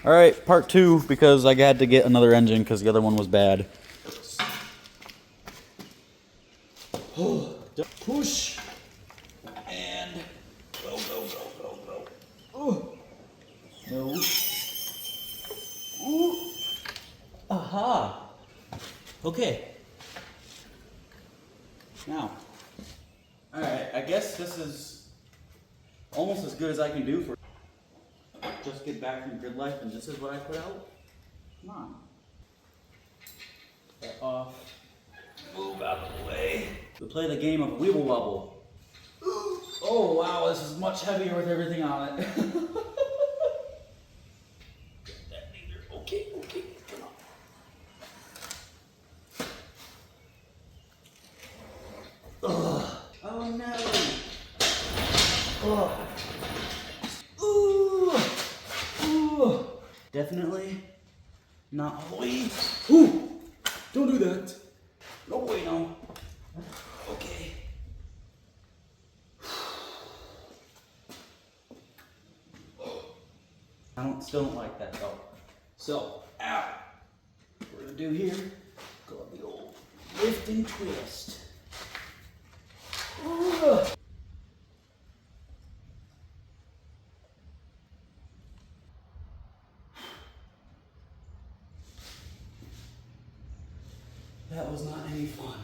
All right, part 2, because I had to get another engine because the other one was bad. Push and go, go, go, go, go. Oh. No. Ooh. Aha. Okay. Now. All right. I guess this is almost as good as I can do for. Just get back from grid life, and this is what I put out. Come on. Get off. Move out of the way. We play the game of Weeble Wobble. Oh wow, this is much heavier with everything on it. That neither. Okay, okay, come on. Ugh. Oh no. Ugh. Ooh. Ooh. Definitely not all the way. Ooh. Don't do that. No way, no. Okay. Still don't like that though. So, ow. What we're gonna do here, go on the old lift and twist. Ooh. That was not any fun.